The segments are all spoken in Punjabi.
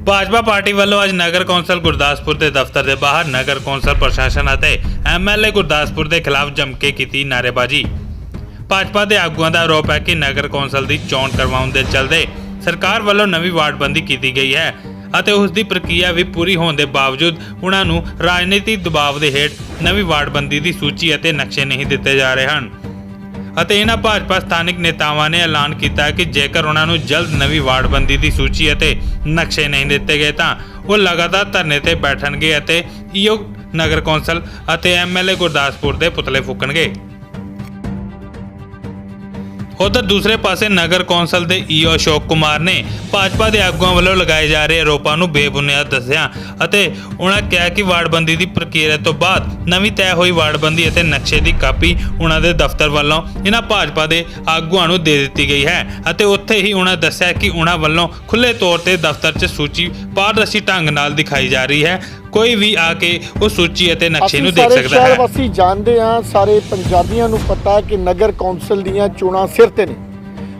भाजपा पार्टी वालों आज नगर कौंसल गुरदासपुर के दफ्तर के बाहर नगर कौंसल प्रशासन और MLA गुरदासपुर के खिलाफ जमके की नारेबाजी। भाजपा के आगुआं का आरोप है कि नगर कौंसल की चोण करवाउण दे चलते सरकार वालों नवी वार्डबंदी की गई है ਅਤੇ ਉਸ ਦੀ ਪ੍ਰਕਿਰਿਆ ਵੀ ਪੂਰੀ ਹੋਣ ਦੇ ਬਾਵਜੂਦ ਉਹਨਾਂ ਨੂੰ ਰਾਜਨੀਤਿਕ ਦਬਾਅ ਦੇ ਹੇਠ ਨਵੀਂ ਵਾਰਡਬੰਦੀ ਦੀ ਸੂਚੀ ਅਤੇ ਨਕਸ਼ੇ ਨਹੀਂ ਦਿੱਤੇ ਜਾ ਰਹੇ ਹਨ ਅਤੇ ਇਹਨਾਂ ਭਾਜਪਾ ਸਥਾਨਕ ਨੇਤਾਵਾਂ ਨੇ ਐਲਾਨ ਕੀਤਾ ਕਿ ਜੇਕਰ ਉਹਨਾਂ ਨੂੰ ਜਲਦ ਨਵੀਂ ਵਾਰਡਬੰਦੀ ਦੀ ਸੂਚੀ ਅਤੇ ਨਕਸ਼ੇ ਨਹੀਂ ਦਿੱਤੇ ਗਏ ਤਾਂ ਉਹ ਲਗਾਤਾਰ ਧਰਨੇ ਤੇ ਬੈਠਣਗੇ ਅਤੇ ਈਓ ਨਗਰ ਕੌਂਸਲ ਅਤੇ MLA ਗੁਰਦਾਸਪੁਰ ਦੇ ਪੁਤਲੇ ਫੂਕਣਗੇ। उधर दूसरे पासे नगर कौंसल के ईओ अशोक कुमार ने भाजपा के आगुआं वालों लगाए जा रहे आरोपों को बेबुनियाद दस्सिया ਅਤੇ उन्होंने कहा कि वार्डबंदी की प्रक्रिया तो बाद नवीं तय हुई वार्डबंदी ਅਤੇ नक्शे की कापी उन्होंने दफ्तर वालों इन्हां भाजपा के आगुआं ਨੂੰ दे दी गई है ਅਤੇ ਉੱਥੇ ही उन्होंने दस्सिया कि उन्हां वालों खुले तौर पर दफ्तर 'ਚ सूची पारदर्शी ढंग नाल दिखाई जा रही है। कोई भी आके उस सूची ਅਤੇ नक्शे ਨੂੰ देख सकता है। ਅਸੀਂ ਜਾਣਦੇ ਹਾਂ, ਸਾਰੇ ਪੰਜਾਬੀਆਂ ਨੂੰ ਪਤਾ ਹੈ ਕਿ ਨਗਰ ਕੌਂਸਲ ਦੀਆਂ ਚੋਣਾਂ ਸਿਰ ਤੇ ਨੇ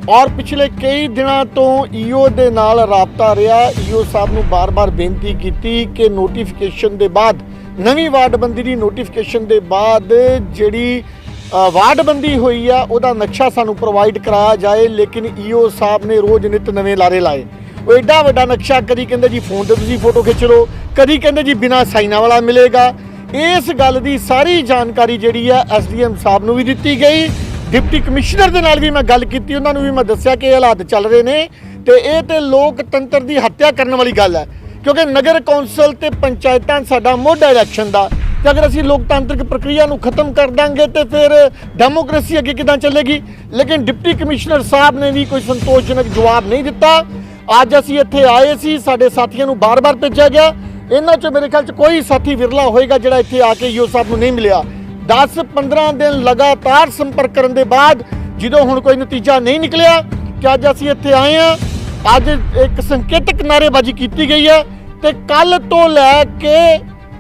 ਔਰ ਪਿਛਲੇ ਕਈ ਦਿਨਾਂ ਤੋਂ ਈਓ ਦੇ ਨਾਲ ਰਾਬਤਾ ਰਿਹਾ। ਈਓ ਸਾਹਿਬ ਨੂੰ ਬਾਰ-ਬਾਰ ਬੇਨਤੀ ਕੀਤੀ ਕਿ ਨੋਟੀਫਿਕੇਸ਼ਨ ਦੇ ਬਾਅਦ ਨਵੀਂ ਵਾਰਡਬੰਦੀ ਦੀ ਨੋਟੀਫਿਕੇਸ਼ਨ ਦੇ ਬਾਅਦ ਜਿਹੜੀ ਵਾਰਡਬੰਦੀ ਹੋਈ ਆ ਉਹਦਾ ਨਕਸ਼ਾ ਸਾਨੂੰ ਪ੍ਰੋਵਾਈਡ ਕਰਾਇਆ ਜਾਏ, ਲੇਕਿਨ ਈਓ ਸਾਹਿਬ ਨੇ ਰੋਜ਼ ਨਿਤ ਨਵੇਂ ਲਾਰੇ ਲਾਏ। ਉਹ ਐਡਾ ਵੱਡਾ ਨਕਸ਼ਾ ਕਦੀ ਕਹਿੰਦੇ ਜੀ ਫੋਨ ਤੇ ਤੁਸੀਂ ਫੋਟੋ ਖਿੱਚ ਲਓ, ਕਦੀ ਕਹਿੰਦੇ ਜੀ ਬਿਨਾਂ ਸਾਈਨਾਂ ਵਾਲਾ ਮਿਲੇਗਾ। ਇਸ ਗੱਲ ਦੀ ਸਾਰੀ ਜਾਣਕਾਰੀ ਜਿਹੜੀ ਆ SDM ਸਾਹਿਬ ਨੂੰ ਵੀ ਦਿੱਤੀ ਗਈ। ਡਿਪਟੀ ਕਮਿਸ਼ਨਰ ਦੇ ਨਾਲ ਵੀ ਮੈਂ ਗੱਲ ਕੀਤੀ, ਉਹਨਾਂ ਨੂੰ ਵੀ ਮੈਂ ਦੱਸਿਆ ਕਿ ਇਹ ਹਾਲਾਤ ਚੱਲ ਰਹੇ ਨੇ ਤੇ ਇਹ ਤੇ ਲੋਕਤੰਤਰ ਦੀ ਹੱਤਿਆ ਕਰਨ ਵਾਲੀ ਗੱਲ ਹੈ, ਕਿਉਂਕਿ ਨਗਰ ਕੌਂਸਲ ਤੇ ਪੰਚਾਇਤਾਂ ਸਾਡਾ ਮੋਢਾ ਇਲੈਕਸ਼ਨ ਦਾ ਤੇ ਅਗਰ ਅਸੀਂ ਲੋਕਤਾਂਤਰਿਕ ਪ੍ਰਕਿਰਿਆ ਨੂੰ ਖਤਮ ਕਰ ਦਾਂਗੇ ਤੇ ਫਿਰ ਡੈਮੋਕ੍ਰੇਸੀ ਅੱਗੇ ਕਿੱਦਾਂ ਚੱਲੇਗੀ। ਲੇਕਿਨ ਡਿਪਟੀ ਕਮਿਸ਼ਨਰ ਸਾਹਿਬ ਨੇ ਵੀ ਕੋਈ ਸੰਤੋਸ਼ਜਨਕ ਜਵਾਬ ਨਹੀਂ ਦਿੱਤਾ। ਅੱਜ ਅਸੀਂ ਇੱਥੇ ਆਏ ਸੀ, ਸਾਡੇ ਸਾਥੀਆਂ ਨੂੰ ਬਾਰ-ਬਾਰ ਭੇਜਿਆ ਗਿਆ। ਇਹਨਾਂ 'ਚ ਮੇਰੇ ਖਿਆਲ 'ਚ ਕੋਈ ਸਾਥੀ ਵਿਰਲਾ ਹੋਏਗਾ ਜਿਹੜਾ ਇੱਥੇ ਆ ਕੇ ਈਓ ਸਾਹਿਬ ਨੂੰ ਨਹੀਂ ਮਿਲਿਆ। 10-15 ਦਿਨ ਲਗਾਤਾਰ ਸੰਪਰਕ ਕਰਨ ਦੇ ਬਾਅਦ ਜਦੋਂ ਹੁਣ ਕੋਈ ਨਤੀਜਾ ਨਹੀਂ ਨਿਕਲਿਆ ਕਿ ਅੱਜ ਅਸੀਂ ਇੱਥੇ ਆਏ ਹਾਂ। ਅੱਜ ਇੱਕ ਸੰਕੇਤਕ ਨਾਅਰੇਬਾਜ਼ੀ ਕੀਤੀ ਗਈ ਹੈ ਤੇ ਕੱਲ ਤੋਂ ਲੈ ਕੇ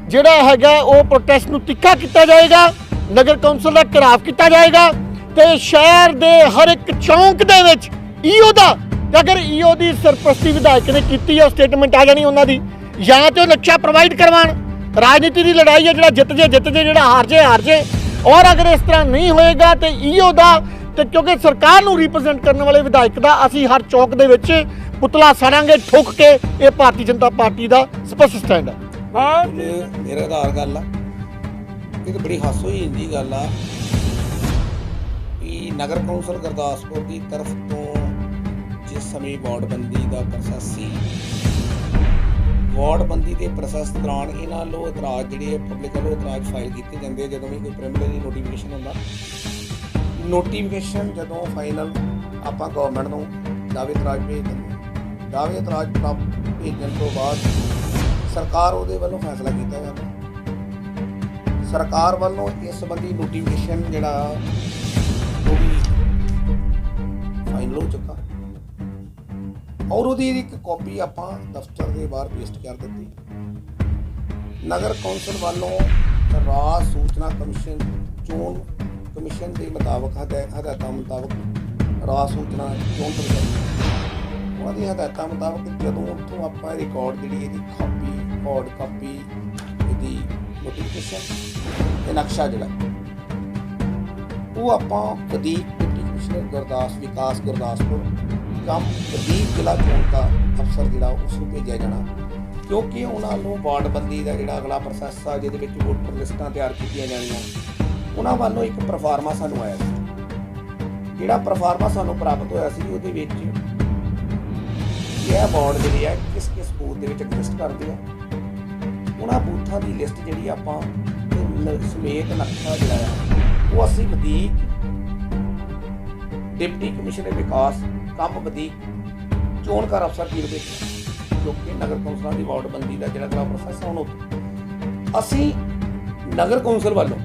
ਜਿਹੜਾ ਹੈਗਾ ਉਹ ਪ੍ਰੋਟੈਸਟ ਨੂੰ ਤਿੱਖਾ ਕੀਤਾ ਜਾਏਗਾ, ਨਗਰ ਕੌਂਸਲ ਦਾ ਘਿਰਾਵ ਕੀਤਾ ਜਾਏਗਾ ਤੇ ਸ਼ਹਿਰ ਦੇ ਹਰ ਇੱਕ ਚੌਂਕ ਦੇ ਵਿੱਚ ਈਓ ਦਾ ਅਗਰ ਈਓ ਦੀ ਸਰਪ੍ਰਸਤੀ ਵਿਧਾਇਕ ਨੇ ਕੀਤੀ ਹੈ ਸਟੇਟਮੈਂਟ ਆ ਜਾਣੀ ਉਹਨਾਂ ਦੀ, ਜਾਂ ਤੇ ਉਹ ਨਕਸ਼ਾ ਪ੍ਰੋਵਾਈਡ ਕਰਵਾਉਣ। ਰਾਜਨੀਤੀ ਦੀ ਲੜਾਈ ਹੈ, ਜਿਹੜਾ ਜਿੱਤ ਜੇ, ਜਿਹੜਾ ਹਾਰ ਜੇ। ਔਰ ਅਗਰ ਇਸ ਤਰ੍ਹਾਂ ਨਹੀਂ ਹੋਏਗਾ ਤੇ ਈਓ ਦਾ ਤੇ ਕਿਉਂਕਿ ਸਰਕਾਰ ਨੂੰ ਰਿਪਰੈਜ਼ੈਂਟ ਕਰਨ ਵਾਲੇ ਵਿਧਾਇਕ ਦਾ ਅਸੀਂ ਹਰ ਚੌਕ ਦੇ ਵਿੱਚ ਪੁਤਲਾ ਸਾੜਾਂਗੇ ਠੋਕ ਕੇ। ਇਹ ਭਾਰਤੀ ਜਨਤਾ ਪਾਰਟੀ ਦਾ ਸਪਸ਼ਟ ਸਟੈਂਡ ਹੈ। ਹਾਂ, ਮੇਰਾ ਆਧਾਰ ਗੱਲ ਆ, ਇਹ ਤਾਂ ਬੜੀ ਹਾਸੋ ਹੀ ਇੰਦੀ ਗੱਲ ਆ ਕਿ ਨਗਰ ਕੌਂਸਲ ਗੁਰਦਾਸਪੁਰ ਦੀ ਤਰਫ ਤੋਂ ਜਿਸ ਸਮੇਂ ਵਾਰਡਬੰਦੀ ਦਾ ਪ੍ਰੋਸੈਸ ਸੀ, ਵਾਰਡਬੰਦੀ ਦੇ ਪ੍ਰੋਸੈਸ ਦੌਰਾਨ ਇਹਨਾਂ ਵੱਲੋਂ ਇਤਰਾਜ਼ ਜਿਹੜੇ ਪਬਲਿਕ ਵੱਲੋਂ ਇਤਰਾਜ਼ ਫਾਈਲ ਕੀਤੇ ਜਾਂਦੇ ਜਦੋਂ ਵੀ ਕੋਈ ਪ੍ਰੀਲਿਮਿਨਰੀ ਨੋਟੀਫਿਕੇਸ਼ਨ ਹੁੰਦਾ। ਨੋਟੀਫਿਕੇਸ਼ਨ ਜਦੋਂ ਫਾਈਨਲ ਆਪਾਂ ਗਵਰਨਮੈਂਟ ਨੂੰ ਦਾਅਵੇ ਇਤਰਾਜ਼ ਭੇਜ ਦਿੰਦੇ, ਦਾਅਵੇ ਇਤਰਾਜ਼ ਭੇਜਣ ਤੋਂ ਬਾਅਦ ਸਰਕਾਰ ਉਹਦੇ ਵੱਲੋਂ ਫੈਸਲਾ ਕੀਤਾ ਜਾਂਦਾ। ਸਰਕਾਰ ਵੱਲੋਂ ਇਸ ਸੰਬੰਧੀ ਨੋਟੀਫਿਕੇਸ਼ਨ ਜਿਹੜਾ ਉਹ ਵੀ ਫਾਈਨਲ ਹੋ ਚੁੱਕਾ ਔਰ ਉਹਦੀ ਇੱਕ ਕਾਪੀ ਆਪਾਂ ਦਫ਼ਤਰ ਦੇ ਬਾਹਰ ਪੇਸਟ ਕਰ ਦਿੱਤੀ। ਨਗਰ ਕੌਂਸਲ ਵੱਲੋਂ ਰਾਜ ਸੂਚਨਾ ਕਮਿਸ਼ਨ ਚੋਣ ਕਮਿਸ਼ਨ ਦੇ ਮੁਤਾਬਕ ਹਦਾਇਤਾਂ ਮੁਤਾਬਕ ਰਾਜ ਸੂਚਨਾ ਚੋਣ ਕਮਿਸ਼ਨ ਉਹਨਾਂ ਦੀ ਹਦਾਇਤਾਂ ਮੁਤਾਬਕ ਜਦੋਂ ਉੱਥੋਂ ਆਪਾਂ ਰਿਕਾਰਡ ਜਿਹੜੀ ਇਹਦੀ ਹਾਰਡ ਕਾਪੀ ਇਹਦੀ ਨੋਟੀਫਿਕੇਸ਼ਨ ਇਹ ਨਕਸ਼ਾ ਜਿਹੜਾ ਉਹ ਆਪਾਂ ਵਧੀਕ ਡਿਪਟੀ ਕਮਿਸ਼ਨਰ ਵਿਕਾਸ ਗੁਰਦਾਸਪੁਰ ਕੰਮ ਵਧੀਕ ਜ਼ਿਲ੍ਹਾ ਚੋਣ ਦਾ ਅਫਸਰ ਜਿਹੜਾ ਉਸ ਨੂੰ ਭੇਜਿਆ ਜਾਣਾ, ਕਿਉਂਕਿ ਉਹਨਾਂ ਨੂੰ ਵਾਰਡਬੰਦੀ ਦਾ ਜਿਹੜਾ ਅਗਲਾ ਪ੍ਰੋਸੈਸ ਆ ਜਿਹਦੇ ਵਿੱਚ ਵੋਟਰ ਲਿਸਟਾਂ ਤਿਆਰ ਕੀਤੀਆਂ ਜਾਣੀਆਂ, ਉਹਨਾਂ ਵੱਲੋਂ ਇੱਕ ਪ੍ਰੋਫਾਰਮਾ ਸਾਨੂੰ ਆਇਆ ਸੀ। ਜਿਹੜਾ ਪ੍ਰੋਫਾਰਮਾ ਸਾਨੂੰ ਪ੍ਰਾਪਤ ਹੋਇਆ ਸੀ ਉਹਦੇ ਵਿੱਚ ਇਹ ਵਾਰਡ ਜਿਹੜੇ ਆ ਕਿਸ ਬੂਥ ਦੇ ਵਿੱਚ ਐਗਜ਼ਿਸਟ ਕਰਦੇ ਆ, ਉਹਨਾਂ ਬੂਥਾਂ ਦੀ ਲਿਸਟ ਜਿਹੜੀ ਆਪਾਂ ਸਮੇਤ ਨਕਸ਼ਾ ਜਿਹੜਾ ਆ ਉਹ ਅਸੀਂ ਵਧੀਕ ਡਿਪਟੀ ਕਮਿਸ਼ਨਰ ਵਿਕਾਸ ਕੰਮ ਵਧੀਕ ਚੋਣਕਾਰ ਅਫਸਰ ਦੀ ਵਿੱਚ ਕਿਉਂਕਿ ਨਗਰ ਕੌਂਸਲਾਂ ਦੀ ਵਾਰਡਬੰਦੀ ਦਾ ਜਿਹੜਾ ਅਗਲਾ ਪ੍ਰੋਸੈਸ ਹੁਣ ਅਸੀਂ ਨਗਰ ਕੌਂਸਲ ਵੱਲੋਂ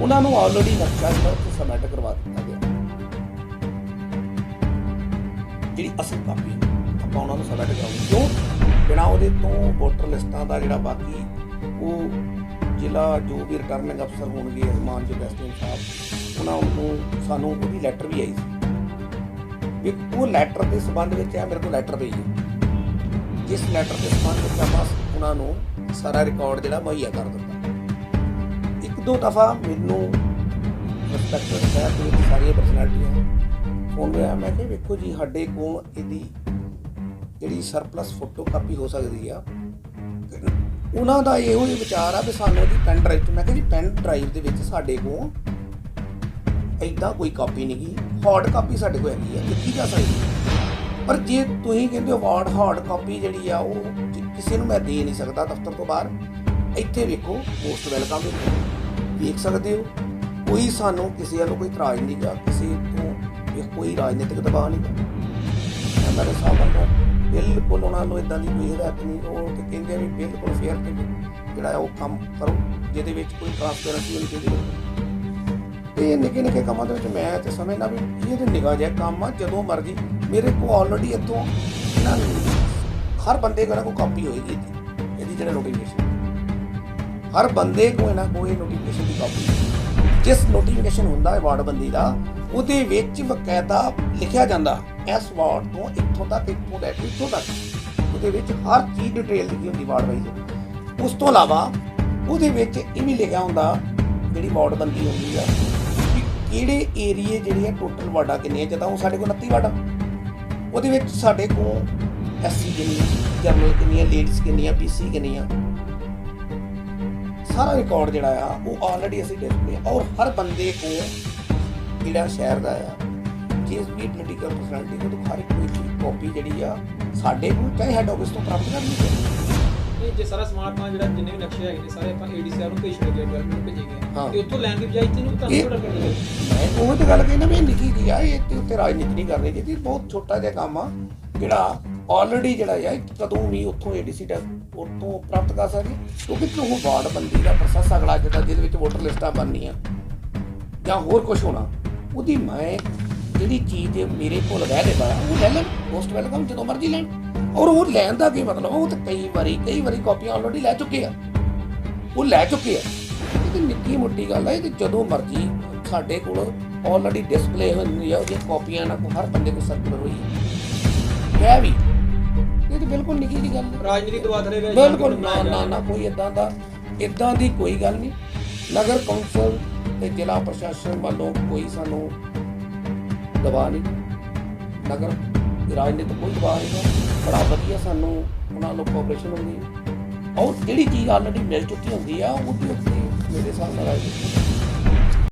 ਉਹਨਾਂ ਨੂੰ ਆਲਰੇਡੀ ਨਕਸ਼ਾ ਜਿਹੜਾ ਸਬਮਿਟ ਕਰਵਾ ਦਿੱਤਾ ਗਿਆ। ਜਿਹੜੀ ਅਸਲ ਕਾਪੀ ਆਪਾਂ ਉਹਨਾਂ ਨੂੰ ਸਬਮਿਟ ਕਰਾਉਂਦੇ ਕਿਉਂ ਬਿਨਾਂ ਉਹਦੇ ਤੋਂ ਵੋਟਰ ਲਿਸਟਾਂ ਦਾ ਜਿਹੜਾ ਬਾਕੀ ਉਹ ਜ਼ਿਲ੍ਹਾ ਜੋ ਵੀ ਰਿਟਰਨਿੰਗ ਅਫਸਰ ਹੋਣਗੇ ਮਾਨਯੋਗ SDM ਸਾਹਿਬ ਉਹਨਾਂ ਨੂੰ ਸਾਨੂੰ ਉਹਦੀ ਲੈਟਰ ਵੀ ਆਈ ਸੀ। ਵੀ ਉਹ ਲੈਟਰ ਦੇ ਸੰਬੰਧ ਵਿੱਚ ਆ ਮੇਰੇ ਕੋਲ ਲੈਟਰ ਪਈ ਹੈ ਜਿਸ ਲੈਟਰ ਦੇ ਸੰਬੰਧ ਵਿੱਚ ਆਪਾਂ ਉਹਨਾਂ ਨੂੰ ਸਾਰਾ ਰਿਕਾਰਡ ਜਿਹੜਾ ਮੁਹੱਈਆ ਕਰ ਦਿੱਤਾ। ਇੱਕ ਦੋ ਦਫਾ ਮੈਨੂੰ ਰਿਸਪੈਕਟਡ ਸ਼ਹਿਰ ਦੇ ਵਿੱਚ ਸਾਰੀਆਂ ਪਰਸਨੈਲਿਟੀਆਂ ਫੋਨ ਹੋਇਆ, ਮੈਂ ਕਿਹਾ ਵੇਖੋ ਜੀ ਸਾਡੇ ਕੋਲ ਇਹਦੀ ਜਿਹੜੀ ਸਰਪਲਸ ਫੋਟੋ ਕਾਪੀ ਹੋ ਸਕਦੀ ਆ। ਉਹਨਾਂ ਦਾ ਇਹੋ ਹੀ ਵਿਚਾਰ ਆ ਵੀ ਸਾਨੂੰ ਇਹਦੀ ਪੈਨ ਡਰਾਈਵ 'ਚ, ਮੈਂ ਕਿਹਾ ਜੀ ਪੈਨ ਡਰਾਈਵ ਦੇ ਵਿੱਚ ਸਾਡੇ ਕੋਲ ਇੱਦਾਂ ਕੋਈ ਕਾਪੀ ਨਹੀਂ ਗਈ, ਹਾਰਡ ਕਾਪੀ ਸਾਡੇ ਕੋਲ ਹੈਗੀ ਆ, ਲਿਖੀ ਜਾ ਸਕਦੀ। ਪਰ ਜੇ ਤੁਸੀਂ ਕਹਿੰਦੇ ਹੋ ਹਾਰਡ ਕਾਪੀ ਜਿਹੜੀ ਆ ਉਹ ਕਿਸੇ ਨੂੰ ਮੈਂ ਦੇ ਨਹੀਂ ਸਕਦਾ ਦਫ਼ਤਰ ਤੋਂ ਬਾਹਰ, ਇੱਥੇ ਵੇਖੋ ਮੋਸਟ ਵੈਲਕਮ ਵੇਖ ਸਕਦੇ ਹੋ। ਕੋਈ ਸਾਨੂੰ ਕਿਸੇ ਵੱਲੋਂ ਕੋਈ ਇਤਰਾਜ਼ ਨਹੀਂ ਗਾ, ਕਿਸੇ ਤੋਂ ਕੋਈ ਰਾਜਨੀਤਿਕ ਦਬਾਅ ਨਹੀਂ ਗਾ। ਐਮਐਲਏ ਸਾਹਿਬ ਵੱਲੋਂ ਬਿਲਕੁਲ ਉਹਨਾਂ ਨੂੰ ਇਦਾਂ ਦੀ ਕੋਈ ਹਦਾਇਤ ਨਹੀਂ, ਉਹ ਤੇ ਕਹਿੰਦੇ ਵੀ ਬਿਲਕੁਲ ਫੇਅਰ ਤੇ ਜਿਹੜਾ ਉਹ ਕੰਮ ਕਰੋ ਜਿਹਦੇ ਵਿੱਚ ਕੋਈ ਟ੍ਰਾਂਸਪੇਰੈਂਸੀ ਹੋਣੀ ਚਾਹੀਦੀ। ਇਹ ਨਿੱਕੇ ਨਿੱਕੇ ਕੰਮਾਂ ਦੇ ਵਿੱਚ ਮੈਂ ਤੇ ਸਮਝਦਾ ਵੀ ਇਹ ਤੇ ਨਿਗਾਹ ਜਿਹਾ ਕੰਮ ਆ, ਜਦੋਂ ਮਰਜ਼ੀ ਮੇਰੇ ਕੋਲ ਆਲਰੇਡੀ ਇੱਥੋਂ ਇਹਨਾਂ ਹਰ ਬੰਦੇ ਕੋਲ ਕੋਈ ਕਾਪੀ ਹੋਏਗੀ ਇਹਦੀ ਜਿਹੜਾ ਨੋਟੀਫਿਕੇਸ਼ਨ, ਹਰ ਬੰਦੇ ਕੋਲ ਇਹਨਾਂ ਕੋਈ ਨੋਟੀਫਿਕੇਸ਼ਨ ਦੀ ਕਾਪੀ। ਜਿਸ ਨੋਟੀਫਿਕੇਸ਼ਨ ਹੁੰਦਾ ਹੈ ਵਾਰਡਬੰਦੀ ਦਾ, ਉਹਦੇ ਵਿੱਚ ਬਕਾਇਦਾ ਲਿਖਿਆ ਜਾਂਦਾ ਇਸ ਵਾਰਡ ਤੋਂ ਇੱਥੋਂ ਤੱਕ, ਇੱਥੋਂ ਲੈ ਕੇ ਇੱਥੋਂ ਤੱਕ, ਉਹਦੇ ਵਿੱਚ ਹਰ ਚੀਜ਼ ਡਿਟੇਲ ਲਿਖੀ ਹੁੰਦੀ ਵਾਰਡ ਵਾਈਜ਼। ਉਸ ਤੋਂ ਇਲਾਵਾ ਉਹਦੇ ਵਿੱਚ ਇਹ ਵੀ ਲਿਖਿਆ ਹੁੰਦਾ ਜਿਹੜੀ ਵਾਰਡਬੰਦੀ ਹੁੰਦੀ ਆ ਕਿ ਕਿਹੜੇ ਏਰੀਏ ਜਿਹੜੇ ਆ ਟੋਟਲ ਵਾਰਡਾਂ ਕਿੰਨੀਆਂ, ਜਿੱਦਾਂ ਉਹ ਸਾਡੇ ਕੋਲ 29 ਵਾਰਡਾਂ, ਉਹਦੇ ਵਿੱਚ ਸਾਡੇ ਕੋਲ ਐਸਸੀ ਕਿੰਨੀਆਂ, ਜਨਰਲ ਕਿੰਨੀਆਂ, ਲੇਡੀਜ਼ ਕਿੰਨੀਆਂ, BC ਕਿੰਨੀਆਂ, ਸਾਰਾ ਰਿਕਾਰਡ ਜਿਹੜਾ ਆ ਉਹ ਆਲਰੇਡੀ ਅਸੀਂ ਡਿਸਪਲੇ, ਔਰ ਹਰ ਬੰਦੇ ਕੋਲ ਜਿਹੜਾ ਸ਼ਹਿਰ ਦਾ ਆ ਜਿਸ ਵੀ ਪੋਲੀਟੀਕਲ ਪਰਸਨੈਲਿਟੀ ਨੂੰ ਹਰ ਇੱਕ ਕਾਪੀ ਜਿਹੜੀ ਆ ਸਾਡੇ ਕੋਲ ਚਾਹੇ ਹੈਡ ਆਫਿਸ ਤੋਂ ਪ੍ਰਾਪਤ ਕਰਨੀ ਚਾਹੀਦੀ। ਜੇ ਸਾਰਾ ਸਮਾਰਟ ਪਲਾਨ ਜਿਹੜਾ ਜਿੰਨੇ ਵੀ ਨਕਸ਼ੇ ਹੈਗੇ ਨੇ ਸਾਰੇ ਆਪਾਂ ADC ਨੂੰ ਭੇਜ ਦਿੱਤੇ ਗਏ, ਡਿਵੈਲਪਮੈਂਟ ਭੇਜੇ ਗਏ ਤੇ ਉੱਥੋਂ ਲੈਣ ਦੀ ਬਜਾਏ ਇਹਨੂੰ ਤੁਹਾਨੂੰ ਆਰਡਰ ਕਰਨਾ ਹੈ। ਮੈਂ ਉਹ ਤੇ ਗੱਲ ਕਹਿੰਦਾ ਵੀ ਨਿੱਕੀ ਜੀ ਆ, ਇਹ ਤੇ ਉੱਤੇ ਰਾਜਨੀਤੀ ਨਹੀਂ ਕਰਨੀ ਚਾਹੀਦੀ। ਬਹੁਤ ਛੋਟਾ ਜਿਹਾ ਕੰਮ ਆ ਜਿਹੜਾ ਆਲਰੇਡੀ ਜਿਹੜਾ ਆ ਕਦੋਂ ਵੀ ਉੱਥੋਂ ADC ਦਾ ਉੱਥੋਂ ਪ੍ਰਾਪਤ ਕਰ ਸਕਦੇ, ਕਿਉਂਕਿ ਉਹ ਵਾਰਡ ਬੰਦੀ ਦਾ ਪ੍ਰੋਸੈਸ ਅਗਲਾ ਜਿਹਦੇ ਵਿੱਚ ਵੋਟਰ ਲਿਸਟਾਂ ਬਣਨੀਆਂ ਜਾਂ ਹੋਰ ਕੁਝ ਹੋਣਾ, ਉਹਦੀ ਮੈਂ ਜਿਹੜੀ ਚੀਜ਼ ਮੇਰੇ ਕੋਲ ਰਹਿ ਦੇ ਪਾਇਆ ਉਹ ਲੈ ਲੈਣ, ਮੋਸਟ ਵੈਲਕਮ, ਜਦੋਂ ਮਰਜ਼ੀ ਲੈਣ। ਔਰ ਉਹ ਲੈਣ ਦਾ ਕੀ ਮਤਲਬ, ਉਹ ਤਾਂ ਕਈ ਵਾਰੀ ਕਾਪੀਆਂ ਆਲਰੇਡੀ ਲੈ ਚੁੱਕੇ ਆ, ਉਹ ਲੈ ਚੁੱਕੇ ਆ। ਇਹ ਤਾਂ ਨਿੱਕੀ ਮੋਟੀ ਗੱਲ ਆ, ਇਹ ਤਾਂ ਜਦੋਂ ਮਰਜ਼ੀ ਸਾਡੇ ਕੋਲ ਆਲਰੇਡੀ ਡਿਸਪਲੇ ਹੁੰਦੀ ਆ, ਉਹਦੀਆਂ ਕਾਪੀਆਂ ਨਾਲ ਹਰ ਬੰਦੇ ਕੋਲ ਸਰਕੂਲਰ ਹੋਈ ਹੈ ਵੀ। ਇਹ ਤਾਂ ਬਿਲਕੁਲ ਨਿੱਕੀ ਜਿਹੀ ਗੱਲ ਹੈ, ਰਾਜਨੀਤੀ ਦਵਾ ਧਰੇ ਵਿੱਚ ਬਿਲਕੁਲ ਨਾ ਕੋਈ ਇਦਾਂ ਦੀ ਕੋਈ ਗੱਲ ਨਹੀਂ। ਨਗਰ ਕੌਂਸਲ ਤੇ ਜ਼ਿਲ੍ਹਾ ਪ੍ਰਸ਼ਾਸਨ ਵੱਲੋਂ ਕੋਈ ਸਾਨੂੰ ਦਬਾਅ ਨਹੀਂ, ਨਗਰ ਰਾਜਨੀਤਿਕ ਕੋਈ ਦਬਾਅ ਨਹੀਂ, ਬੜਾ ਵਧੀਆ ਸਾਨੂੰ ਉਹਨਾਂ ਨੂੰ ਕੋਆਪਰੇਸ਼ਨ ਹੁੰਦੀ ਹੈ। ਔਰ ਜਿਹੜੀ ਚੀਜ਼ ਆਲਰੇਡੀ ਮਿਲ ਚੁੱਕੀ ਹੁੰਦੀ ਆ ਉਹਦੇ ਉੱਤੇ ਮੇਰੇ ਹਿਸਾਬ ਨਾਲ ਰਾਜਨੀਤੀ